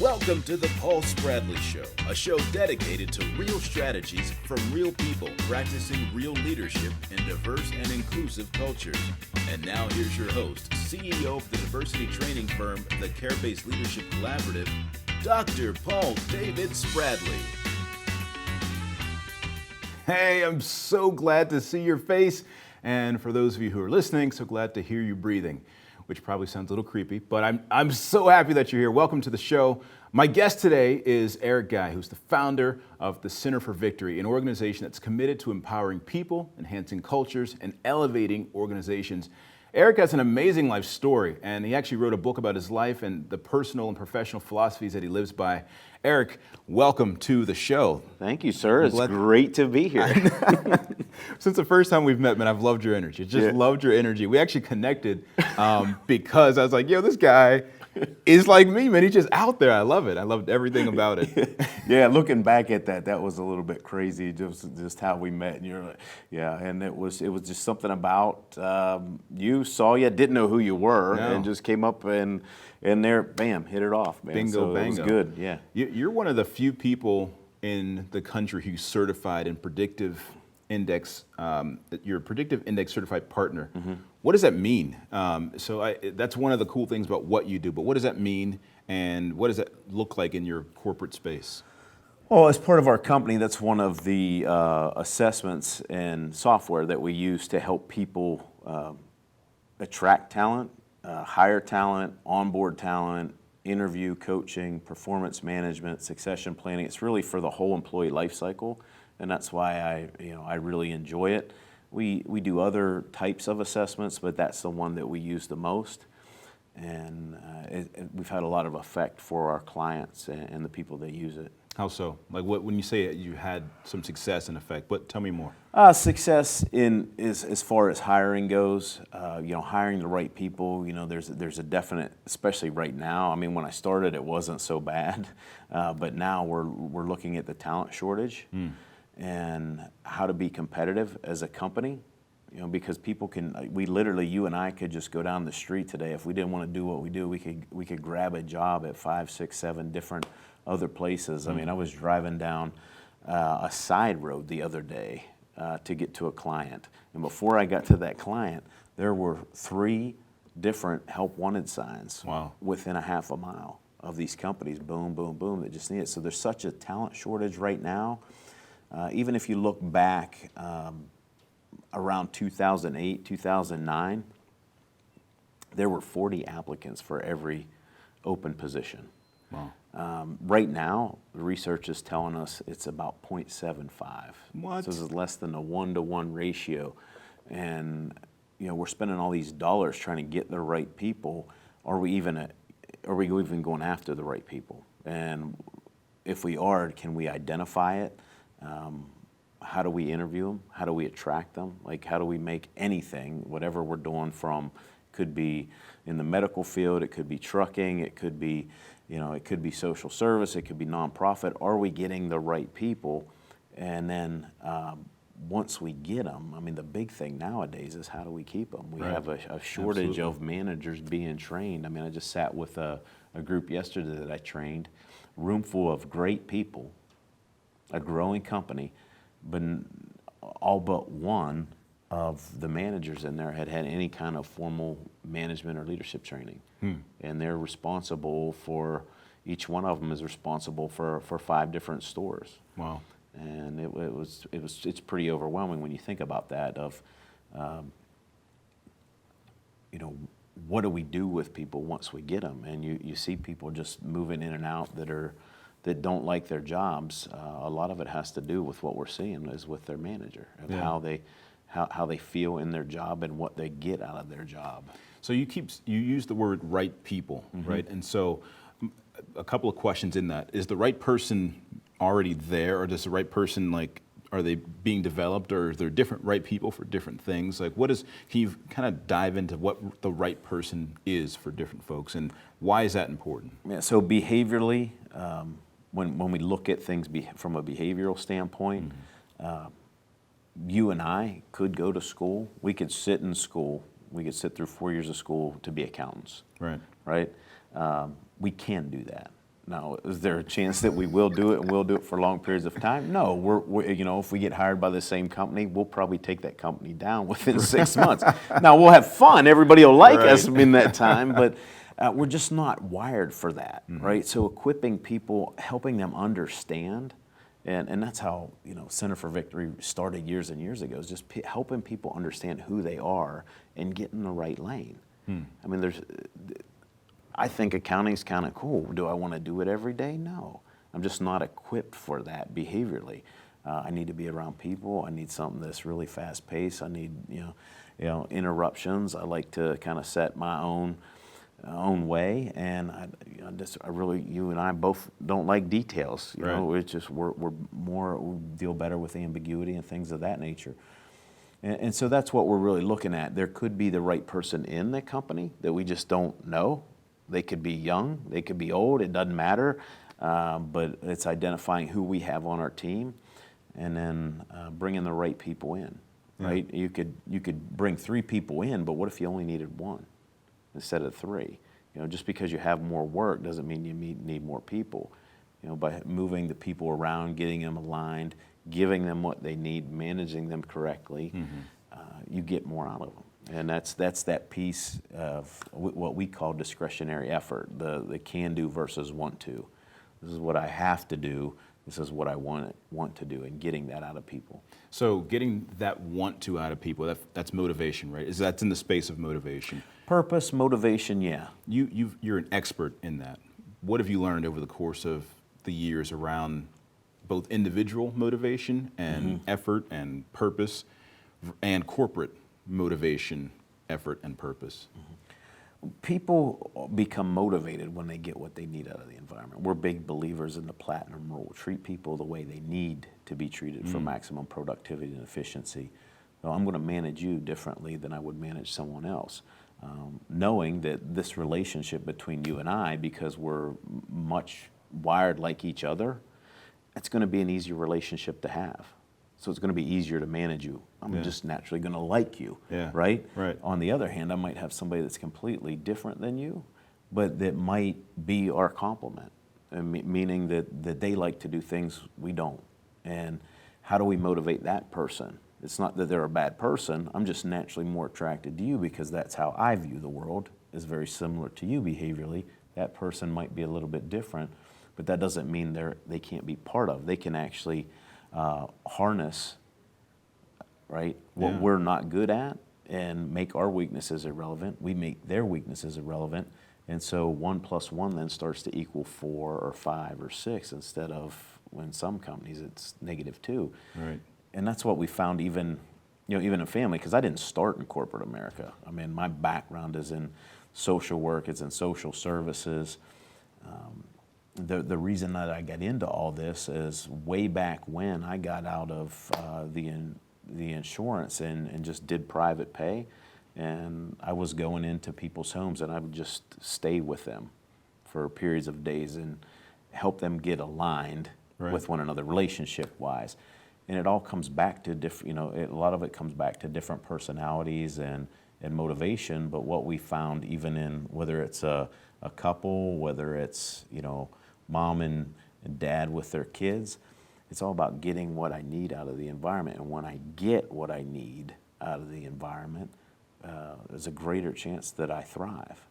Welcome to the Paul Spradley Show, a show dedicated to real strategies from real people practicing real leadership in diverse and inclusive cultures. And now here's your host, CEO of the diversity training firm, the Care-Based Leadership Collaborative, Dr. Paul David Spradley. Hey, I'm so glad to see your face. And for those of you who are listening, so glad to hear you breathing, which probably sounds a little creepy, but I'm so happy that you're here. Welcome to the show. My guest today is EricGuy, who's the founder of the Center for Victory, an organization that's committed to empowering people, enhancing cultures, and elevating organizations. Eric has an amazing life story, and he actually wrote a book about his life and the personal and professional philosophies that he lives by. Eric, welcome to the show. Thank you, sir. It's great to be here. Since the first time we've met, man, I've loved your energy. Loved your energy. We actually connected because I was like, yo, this guy is like me, man. He's just out there. I love it. I loved everything about it. Yeah, looking back at that was a little bit crazy, just how we met. And you're like, yeah, and it was just something about you, saw you, didn't know who you were, and just came up and there, bam, hit it off, man. Bingo, so bango. It was good, yeah. You're one of the few people in the country who's certified in predictive index. You're a predictive index certified partner. Mm-hmm. What does that mean? That's one of the cool things about what you do, but what does that mean and what does that look like in your corporate space? Well, as part of our company, that's one of the assessments and software that we use to help people attract talent, hire talent, onboard talent, interview, coaching, performance management, succession planning. It's really for the whole employee life cycle, and that's why I really enjoy it. We do other types of assessments, but that's the one that we use the most, and we've had a lot of effect for our clients and the people that use it. How so? Like when you say you had some success and effect, tell me more. Success is as far as hiring goes. Hiring the right people. There's a definite, especially right now. I mean, when I started, it wasn't so bad, but now we're looking at the talent shortage and how to be competitive as a company. Because people you and I could just go down the street today. If we didn't want to do what we do, we could grab a job at 5, 6, 7 different other places. I mean, I was driving down a side road the other day to get to a client. And before I got to that client, there were 3 different help wanted signs within a half a mile of these companies. Boom, boom, boom, that just need it. So there's such a talent shortage right now. Even if you look back around 2008, 2009, there were 40 applicants for every open position. Wow. Right now, the research is telling us it's about 0.75. What? So this is less than a 1-to-1 ratio. And we're spending all these dollars trying to get the right people. Are we even going after the right people? And if we are, can we identify it? How do we interview them? How do we attract them? Like, how do we make anything, whatever we're doing, could be in the medical field, it could be trucking, it could be social service, it could be nonprofit. Are we getting the right people? And then once we get them, I mean, the big thing nowadays is how do we keep them? We have a shortage of managers being trained. I mean, I just sat with a group yesterday that I trained, room full of great people, a growing company, but all but one of the managers in there had any kind of formal management or leadership training. And they're responsible for, each one of them is responsible for 5 different stores. Wow. And it's pretty overwhelming when you think about that what do we do with people once we get them? And you see people just moving in and out that don't like their jobs. A lot of it has to do with what we're seeing is with their manager, of how they feel in their job and what they get out of their job. So you use the word right people, right? And so a couple of questions in that. Is the right person already there, or does the right person, are they being developed, or are there different right people for different things? Can you kind of dive into what the right person is for different folks, and why is that important? Yeah, so behaviorally, when we look at things from a behavioral standpoint, you and I could go to school. We could sit in school. We could sit through 4 years of school to be accountants. Right. Right? We can do that. Now, is there a chance that we will do it and we'll do it for long periods of time? No, we're if we get hired by the same company, we'll probably take that company down within 6 months. Now, we'll have fun. Everybody will like us in that time, but we're just not wired for that, right? So equipping people, helping them understand, and that's how, Center for Victory started years and years ago, is just helping people understand who they are and get in the right lane. I mean, I think accounting's kind of cool. Do I want to do it every day? No. I'm just not equipped for that behaviorally. I need to be around people. I need something that's really fast paced. I need, interruptions. I like to kind of set my own way, and you and I both don't like details. It's just we deal better with ambiguity and things of that nature. And so that's what we're really looking at. There could be the right person in the company that we just don't know. They could be young, they could be old, it doesn't matter, but it's identifying who we have on our team and then bringing the right people in, right? You could bring 3 people in, but what if you only needed 1 instead of 3? Just because you have more work doesn't mean you need more people. By moving the people around, getting them aligned, giving them what they need, managing them correctly, you get more out of them. And that's that piece of what we call discretionary effort, the can do versus want to. This is what I have to do. This is what I want to do, and getting that out of people. So getting that want to out of people, that's motivation, right? That's in the space of motivation. Purpose, motivation, yeah. You're an expert in that. What have you learned over the course of the years around both individual motivation and effort and purpose and corporate motivation, effort, and purpose? People become motivated when they get what they need out of the environment. We're big believers in the platinum rule. Treat people the way they need to be treated for maximum productivity and efficiency. So I'm going to manage you differently than I would manage someone else. Knowing that this relationship between you and I, because we're much wired like each other, it's going to be an easier relationship to have. So it's going to be easier to manage you. I'm just naturally going to like you, right? On the other hand, I might have somebody that's completely different than you, but that might be our complement, meaning that they like to do things we don't. And how do we motivate that person? It's not that they're a bad person. I'm just naturally more attracted to you because that's how I view the world, is very similar to you behaviorally. That person might be a little bit different, but that doesn't mean they can't be part of. They can actually harness, right, what we're not good at and make our weaknesses irrelevant. We make their weaknesses irrelevant. And so 1 + 1 then starts to equal 4 or 5 or 6 instead of, in some companies, it's -2. Right. And that's what we found even in family, because I didn't start in corporate America. I mean, my background is in social work, it's in social services. The reason that I got into all this is way back when I got out of the insurance and just did private pay, and I was going into people's homes and I would just stay with them for periods of days and help them get aligned with one another relationship-wise. And it all comes back to a lot of it comes back to different personalities and motivation. But what we found, even in whether it's a couple, whether it's mom and dad with their kids, it's all about getting what I need out of the environment. And when I get what I need out of the environment, there's a greater chance that I thrive.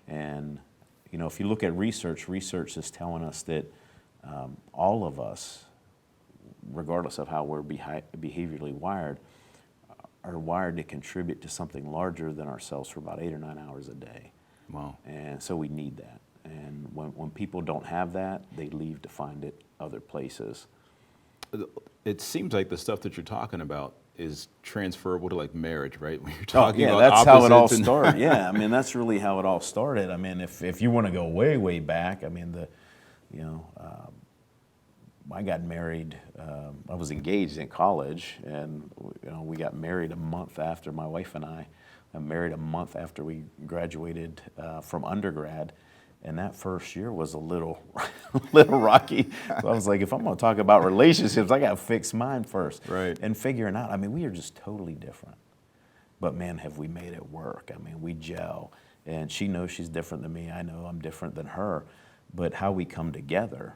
And if you look at research is telling us that all of us, regardless of how we're behaviorally wired, are wired to contribute to something larger than ourselves for about 8 or 9 hours a day. Wow. And so we need that. And when people don't have that, they leave to find it other places. It seems like the stuff that you're talking about is transferable to like marriage, right? When you're talking about that's how it all opposites started. Yeah, I mean, that's really how it all started. I mean, if you want to go way, way back, I mean, I got married, I was engaged in college, and we got married a month after, my wife and I married a month after we graduated from undergrad, and that first year was a little rocky. So I was like, if I'm going to talk about relationships, I got to fix mine first. Right. And figuring out, I mean, we are just totally different. But man, have we made it work. I mean, we gel, and she knows she's different than me. I know I'm different than her. but how we come together.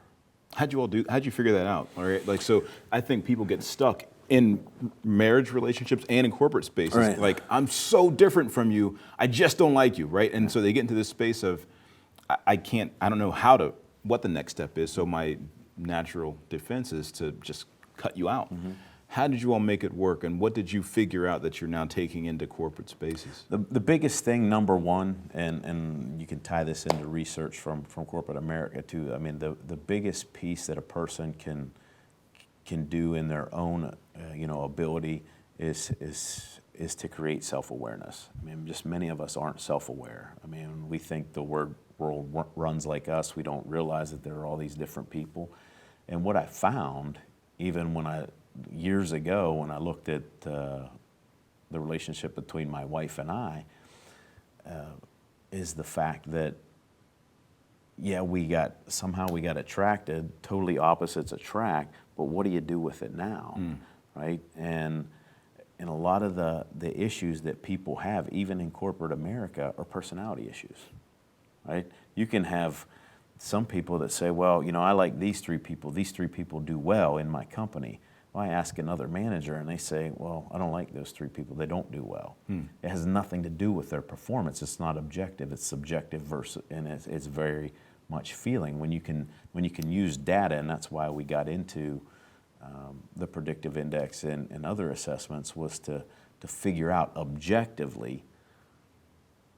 How'd you figure that out? All right, like, so I think people get stuck in marriage relationships and in corporate spaces. Right. Like, I'm so different from you, I just don't like you, right? And so they get into this space of, I don't know what the next step is, so my natural defense is to just cut you out. Mm-hmm. How did you all make it work, and what did you figure out that you're now taking into corporate spaces? The biggest thing, number one, and you can tie this into research from corporate America too. I mean, the biggest piece that a person can do in their own ability is to create self-awareness. I mean, just many of us aren't self-aware. I mean, we think the world runs like us. We don't realize that there are all these different people. And what I found, even years ago when I looked at the relationship between my wife and I, is the fact that, we got attracted, totally opposites attract, but what do you do with it now, right? And a lot of the issues that people have, even in corporate America, are personality issues, right? You can have some people that say, well, I like these three people do well in my company. Well, I ask another manager and they say, well, I don't like those three people, they don't do well. It has nothing to do with their performance. It's not objective, it's subjective and it's very much feeling. When you can use data, and that's why we got into the predictive index and other assessments, was to figure out objectively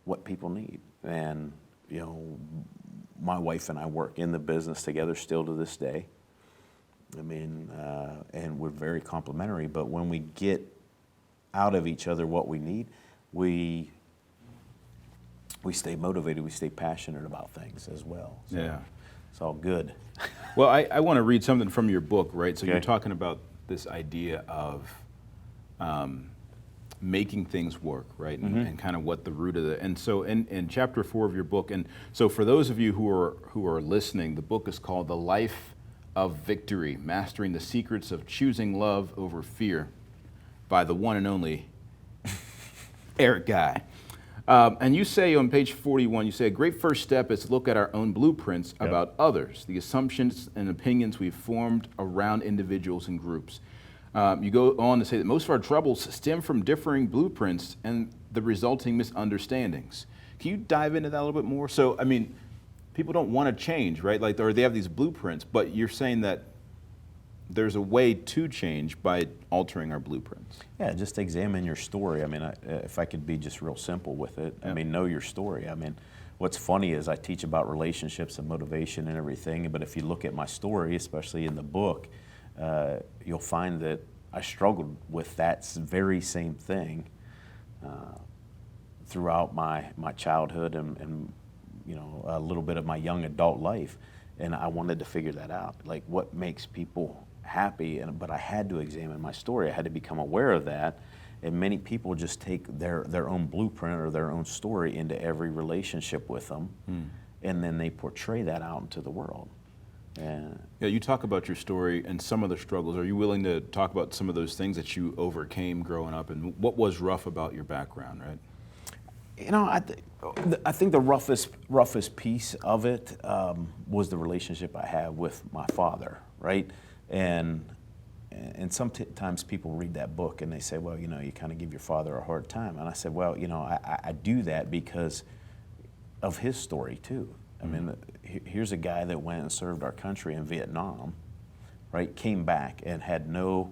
what people need. And my wife and I work in the business together still to this day. I mean, and we're very complementary, but when we get out of each other what we need, we stay motivated, we stay passionate about things as well. So yeah. It's all good. Well, I want to read something from your book, right? So Okay. You're talking about this idea of making things work, right? And kind of what the root of and so in chapter 4 of your book, and so for those of you who are listening, the book is called The Life of Victory, Mastering the Secrets of Choosing Love Over Fear, by the one and only EricGuy. And you say on page 41, you say, a great first step is to look at our own blueprints about others, the assumptions and opinions we've formed around individuals and groups. You go on to say that most of our troubles stem from differing blueprints and the resulting misunderstandings. Can you dive into that a little bit more? So, I mean, people don't want to change, right? Like, or they have these blueprints, but you're saying that there's a way to change by altering our blueprints. Yeah, just examine your story. I mean, if I could be just real simple with it, I mean, know your story. I mean, what's funny is I teach about relationships and motivation and everything, but if you look at my story, especially in the book, you'll find that I struggled with that very same thing throughout my childhood and a little bit of my young adult life, and I wanted to figure that out, like what makes people happy. But I had to examine my story. I had to become aware of that. And many people just take their own blueprint or their own story into every relationship with them, and then they portray that out into the world. And yeah, you talk about your story and some of the struggles. Are you willing to talk about some of those things that you overcame growing up, and what was rough about your background, right? I think the roughest piece of it was the relationship I had with my father, right? And sometimes people read that book and they say, well, you kind of give your father a hard time. And I said, well, I do that because of his story too. I mean, here's a guy that went and served our country in Vietnam, right? Came back and had no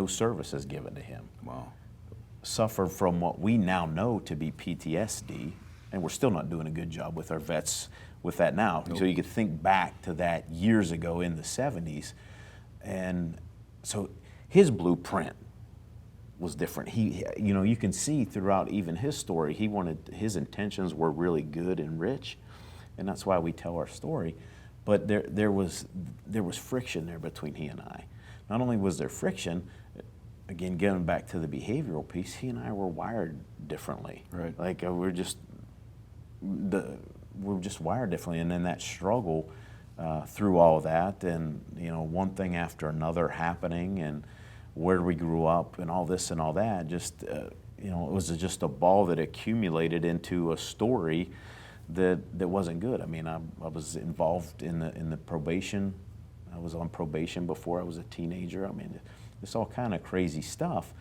services given to him. Wow. Suffered from what we now know to be PTSD, and we're still not doing a good job with our vets with that now. Nope. So you could think back to that years ago in the 70s. And so his blueprint was different. You can see throughout even his story, his intentions were really good and rich, and that's why we tell our story. But there was friction there between he and I. Not only was there friction, again, getting back to the behavioral piece, he and I were wired differently. Right. Like we're just wired differently, and then that struggle through all of that, and one thing after another happening, and where we grew up, and all this and all that, just it was just a ball that accumulated into a story that wasn't good. I mean, I was involved in the probation. I was on probation before I was a teenager. I mean, it's all kind of crazy stuff.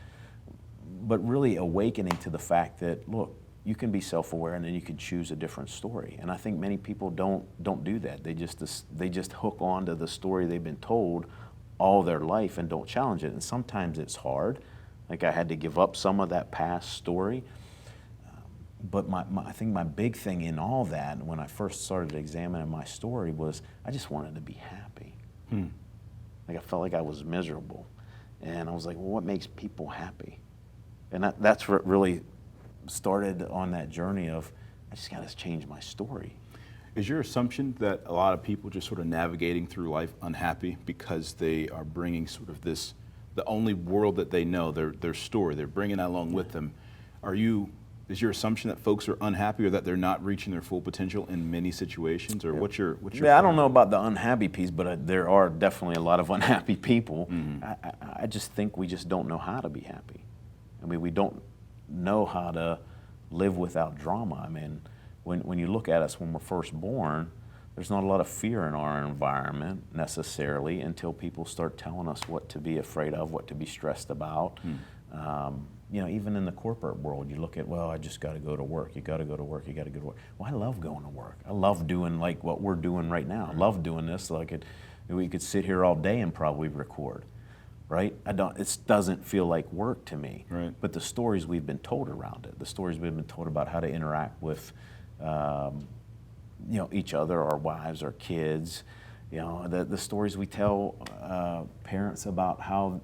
But really awakening to the fact that, look, you can be self-aware and then you can choose a different story. And I think many people don't do that. They just hook on to the story they've been told all their life and don't challenge it. And sometimes it's hard. Like I had to give up some of that past story. But I think my big thing in all that, when I first started examining my story, was I just wanted to be happy. Like I felt like I was miserable. And I was like, well, what makes people happy? And that's what really started on that journey of, I just got to change my story. Is your assumption that a lot of people just sort of navigating through life unhappy because they are bringing sort of this, the only world that they know, their story, they're bringing that along with them? Is your assumption that folks are unhappy or that they're not reaching their full potential in many situations? Or what's your I don't know about the unhappy piece, but there are definitely a lot of unhappy people. I just think we just don't know how to be happy. I mean, we don't know how to live without drama. I mean, when you look at us when we're first born, there's not a lot of fear in our environment necessarily until people start telling us what to be afraid of, what to be stressed about. You know, even in the corporate world, you look at, well, I just got to go to work. You got to go to work. You got to go to work. Well, I love going to work. I love doing like what we're doing right now. I love doing this. We could sit here all day and probably record, right? It doesn't feel like work to me. Right. But the stories we've been told around it, the stories we've been told about how to interact with, each other, our wives, our kids, the stories we tell parents about how,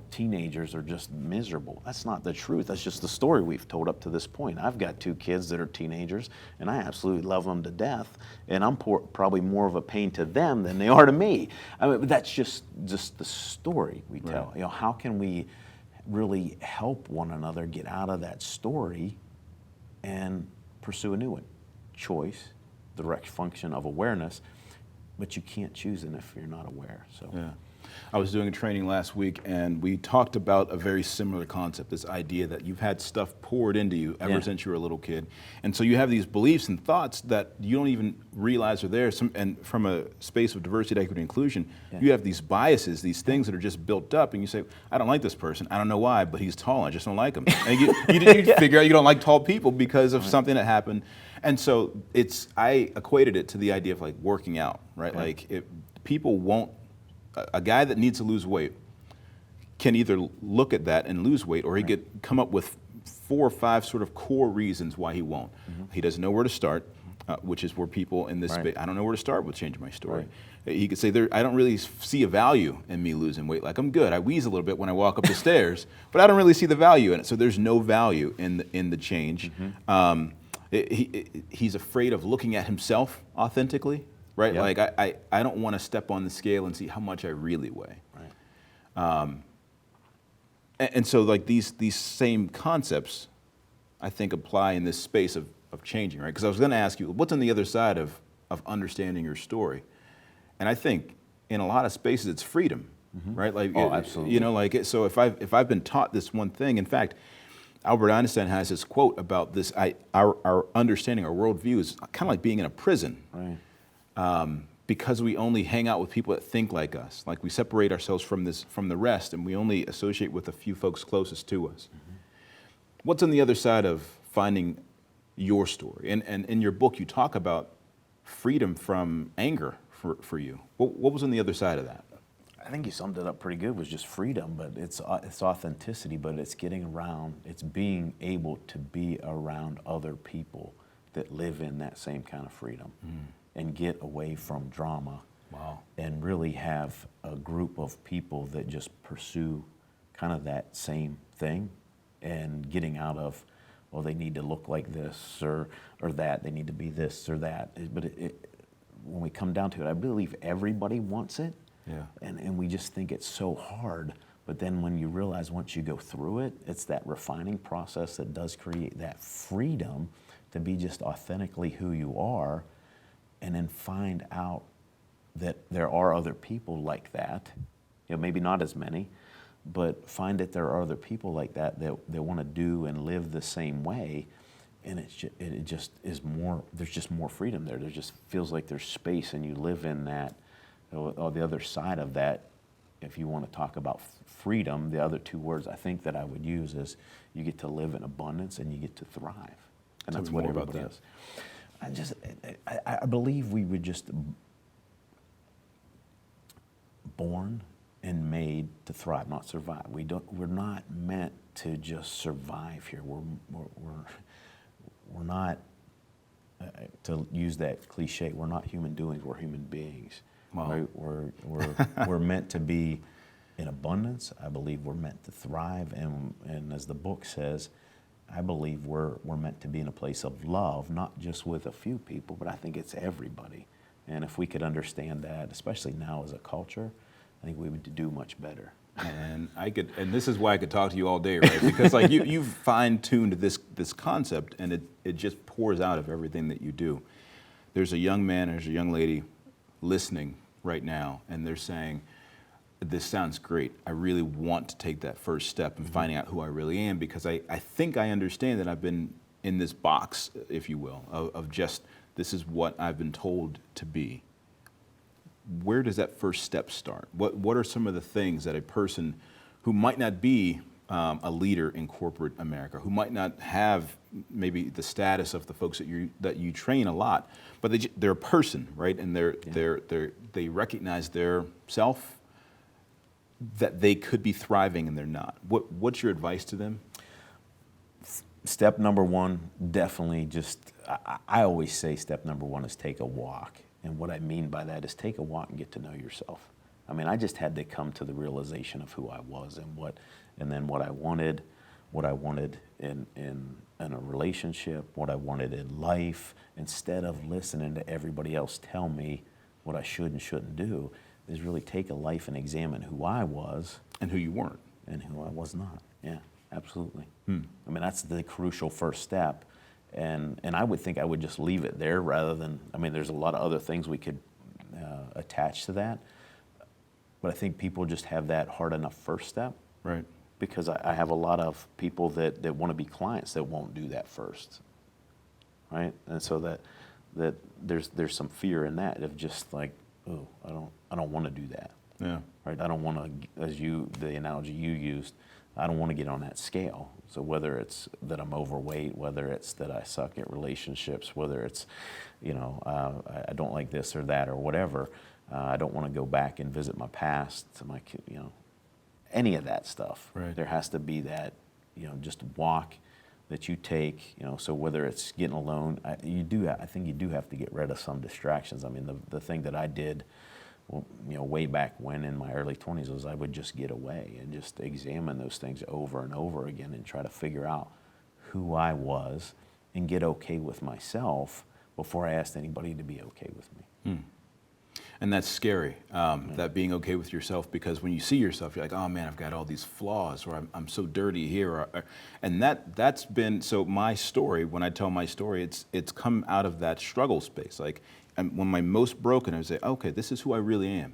teenagers are just miserable. That's not the truth. That's just the story we've told up to this point. I've got 2 kids that are teenagers, and I absolutely love them to death, and I'm probably more of a pain to them than they are to me. I mean, that's just the story we tell. Right. How can we really help one another get out of that story and pursue a new one? Choice, direct function of awareness, but you can't choose it if you're not aware. So. Yeah. I was doing a training last week, and we talked about a very similar concept, this idea that you've had stuff poured into you ever since you were a little kid. And so you have these beliefs and thoughts that you don't even realize are there. And from a space of diversity, equity, inclusion, you have these biases, these things that are just built up, and you say, I don't like this person. I don't know why, but he's tall. I just don't like him. And you figure out you don't like tall people because of something that happened. And so I equated it to the idea of like working out, right? Like people won't, a guy that needs to lose weight can either look at that and lose weight, or he could come up with 4 or 5 sort of core reasons why he won't. He doesn't know where to start, which is where people in this space, I don't know where to start with changing my story. He could say, I don't really see a value in me losing weight. Like, I'm good. I wheeze a little bit when I walk up the stairs, but I don't really see the value in it. So there's no value in the change. He's afraid of looking at himself authentically. Right, like I don't want to step on the scale and see how much I really weigh. Right. And so like these same concepts, I think, apply in this space of changing, right? Because I was going to ask you, what's on the other side of understanding your story? And I think in a lot of spaces it's freedom, right? Like, absolutely. So if I've been taught this one thing, in fact, Albert Einstein has this quote about this: our understanding, our worldview is kind of like being in a prison. Right. Because we only hang out with people that think like us. Like we separate ourselves from the rest, and we only associate with a few folks closest to us. What's on the other side of finding your story? And in your book, you talk about freedom from anger for you. What was on the other side of that? I think you summed it up pretty good. It was just freedom, but it's authenticity, but it's getting around, it's being able to be around other people that live in that same kind of freedom. And get away from drama. Wow. And really have a group of people that just pursue kind of that same thing, and getting out of, well, they need to look like this or that, they need to be this or that. But when we come down to it, I believe everybody wants it. Yeah. And we just think it's so hard. But then when you realize once you go through it, it's that refining process that does create that freedom to be just authentically who you are. And then find out that there are other people like that, maybe not as many, but find that there are other people like that want to do and live the same way, and it just is more. There's just more freedom there. There just feels like there's space, and you live in that. Or the other side of that, if you want to talk about freedom, the other two words I think that I would use is you get to live in abundance and you get to thrive, and that's what everybody is. I believe we were just born and made to thrive, not survive. We're not meant to just survive here. We're not, to use that cliche, we're not human doings, we're human beings. Wow. Right? We're meant to be in abundance. I believe we're meant to thrive, and as the book says, I believe we're meant to be in a place of love, not just with a few people, but I think it's everybody. And if we could understand that, especially now as a culture, I think we would do much better. And this is why I could talk to you all day, right? Because like you've fine-tuned this concept, and it just pours out of everything that you do. There's a young man, there's a young lady listening right now, and they're saying, this sounds great. I really want to take that first step in finding out who I really am, because I think I understand that I've been in this box, if you will, of just this is what I've been told to be. Where does that first step start? What are some of the things that a person who might not be a leader in corporate America, who might not have maybe the status of the folks that you train a lot, but they're a person, right? And they recognize their self, that they could be thriving and they're not. What's your advice to them? Step number one, definitely I always say step number one is take a walk. And what I mean by that is take a walk and get to know yourself. I mean, I just had to come to the realization of who I was and then what I wanted in a relationship, what I wanted in life, instead of listening to everybody else tell me what I should and shouldn't do, is really take a life and examine who I was. And who you weren't. And who I was not. Yeah, absolutely. I mean, that's the crucial first step. And I would think I would just leave it there rather than, I mean, there's a lot of other things we could attach to that. But I think people just have that hard enough first step. Right. Because I have a lot of people that want to be clients that won't do that first. Right? And so that there's some fear in that of just like, oh, I don't want to do that. Yeah. Right? I don't want to, the analogy you used, I don't want to get on that scale. So whether it's that I'm overweight, whether it's that I suck at relationships, whether it's, I don't like this or that or whatever, I don't want to go back and visit my past, any of that stuff. Right. There has to be that, just walk that you take, so whether it's getting alone, I think you do have to get rid of some distractions. I mean, the thing that I did, way back when in my early 20s was I would just get away and just examine those things over and over again and try to figure out who I was and get okay with myself before I asked anybody to be okay with me. And that's scary, that being okay with yourself, because when you see yourself, you're like, oh man, I've got all these flaws, or I'm so dirty here. And that's been, so my story, when I tell my story, it's come out of that struggle space. Like, when I'm most broken, I would say, okay, this is who I really am.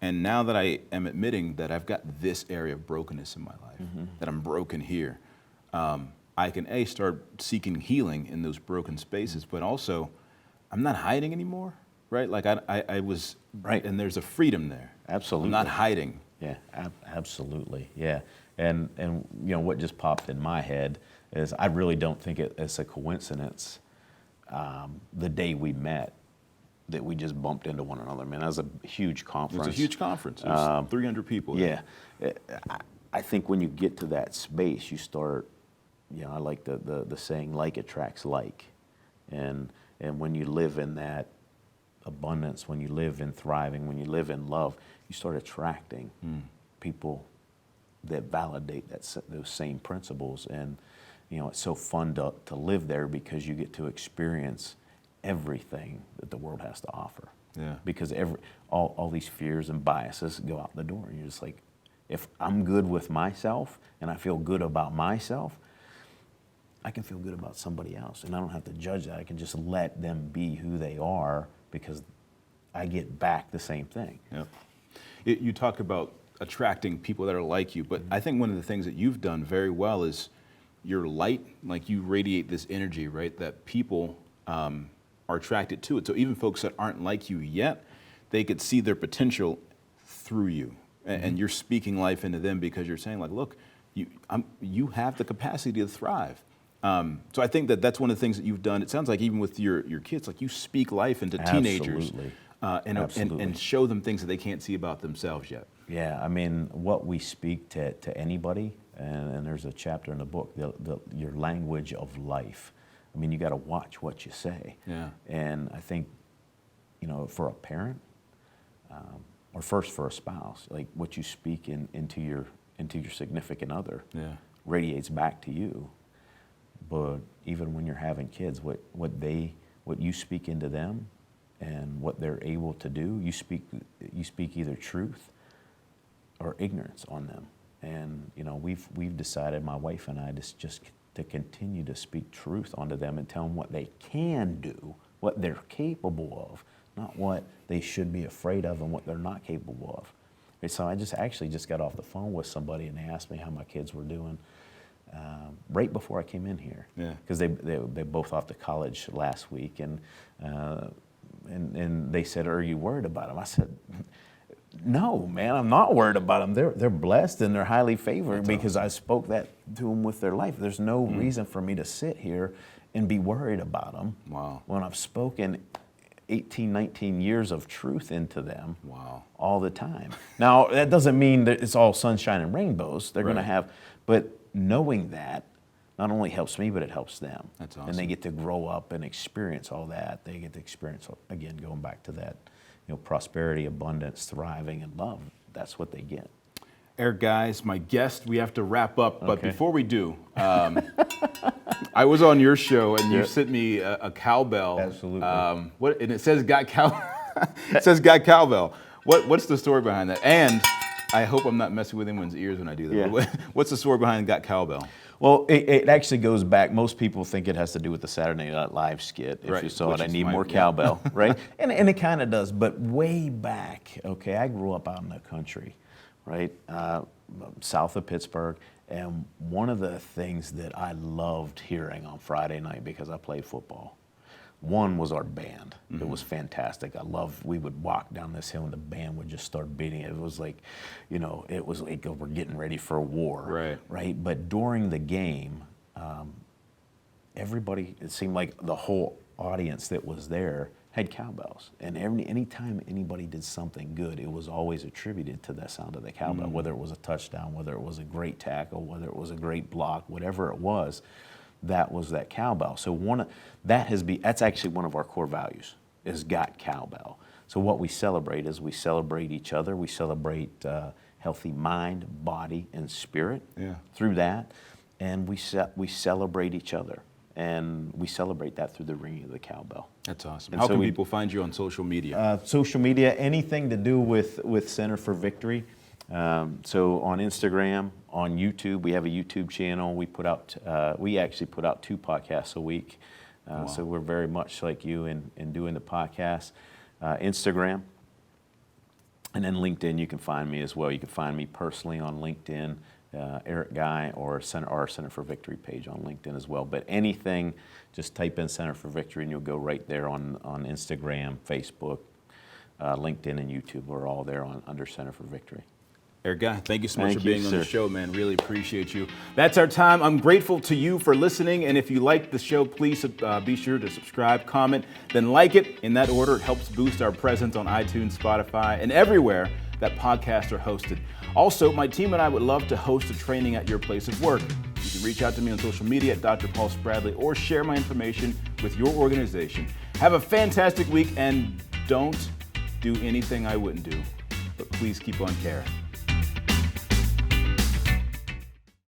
And now that I am admitting that I've got this area of brokenness in my life, that I'm broken here, I can start seeking healing in those broken spaces, but also I'm not hiding anymore, right? Like I was, right, and there's a freedom there. Absolutely. I'm not hiding. Yeah, absolutely, yeah. And what just popped in my head is I really don't think it's a coincidence the day we met that we just bumped into one another. Man, that was a huge conference. It was a huge conference. It was 300 people. Yeah. I think when you get to that space, you start, I like the saying, like attracts like. And when you live in that abundance, when you live in thriving, when you live in love, you start attracting people that validate those same principles. And, it's so fun to live there because you get to experience everything that the world has to offer. Yeah. Because all these fears and biases go out the door. And you're just like, if I'm good with myself and I feel good about myself, I can feel good about somebody else. And I don't have to judge that. I can just let them be who they are because I get back the same thing. Yeah. You talk about attracting people that are like you, but I think one of the things that you've done very well is your light, like you radiate this energy, right? That people are attracted to it. So even folks that aren't like you yet, they could see their potential through you. And you're speaking life into them because you're saying like, look, you have the capacity to thrive. So I think that that's one of the things that you've done. It sounds like even with your kids, like you speak life into teenagers and show them things that they can't see about themselves yet. Yeah, I mean, what we speak to anybody, and there's a chapter in the book, your language of life. I mean, you got to watch what you say. Yeah. And I think, for a parent, or first for a spouse, like what you speak into your significant other radiates back to you. But even when you're having kids, what you speak into them and what they're able to do, you speak either truth or ignorance on them. And we've decided, my wife and I, just to continue to speak truth onto them and tell them what they can do, what they're capable of, not what they should be afraid of and what they're not capable of. And so I just got off the phone with somebody, and they asked me how my kids were doing right before I came in here. Yeah. Because they both off to college last week, and they said, "Are you worried about them?" I said, "No, man, I'm not worried about them. They're blessed and they're highly favored because I spoke that to them with their life. There's no reason for me to sit here and be worried about them when I've spoken 18, 19 years of truth into them all the time." Now, that doesn't mean that it's all sunshine and rainbows. They're going to have, but knowing that not only helps me, but it helps them. That's awesome. And they get to grow up and experience all that. They get to experience, again, going back to that, prosperity, abundance, thriving, and love. That's what they get. EricGuy is my guest. We have to wrap up, but Okay. before we do, I was on your show and you sent me a cowbell. Absolutely. And it says got cowbell. What's the story behind that? And I hope I'm not messing with anyone's ears when I do that. Yeah. What's the story behind got cowbell? Well, it actually goes back. Most people think it has to do with the Saturday Night Live skit. If Right, you saw which it, I is need my- more cowbell, right? And it kind of does. But way back, okay, I grew up out in the country, right, south of Pittsburgh. And one of the things that I loved hearing on Friday night, because I played football, one was our band. It was fantastic. We would walk down this hill and the band would just start beating it. It was like, it was like we're getting ready for a war. Right? But during the game, everybody, it seemed like the whole audience that was there had cowbells. And anytime anybody did something good, it was always attributed to the sound of the cowbell, whether it was a touchdown, whether it was a great tackle, whether it was a great block, whatever it was. That was that cowbell. So that's actually one of our core values, is got cowbell. So what we celebrate is we celebrate each other. We celebrate healthy mind, body, and spirit through that. And we celebrate each other. And we celebrate that through the ringing of the cowbell. That's awesome. And How so can people find you on social media? Social media, anything to do with Center for Victory. So on Instagram, on YouTube, we have a YouTube channel. We actually put out 2 podcasts a week. So we're very much like you in doing the podcast. Instagram, and then LinkedIn. You can find me as well. You can find me personally on LinkedIn, EricGuy, or our Center for Victory page on LinkedIn as well. But anything, just type in Center for Victory and you'll go right there on Instagram, Facebook, LinkedIn, and YouTube. We're all there under Center for Victory. EricGuy, thank you so much Thank for being you, on the sir. show, man. Really appreciate you. That's our time. I'm grateful to you for listening. And if you like the show, please be sure to subscribe, comment, then like it. In that order, it helps boost our presence on iTunes, Spotify, and everywhere that podcasts are hosted. Also, my team and I would love to host a training at your place of work. You can reach out to me on social media at Dr. Paul Spradley or share my information with your organization. Have a fantastic week, and don't do anything I wouldn't do, but please keep on caring.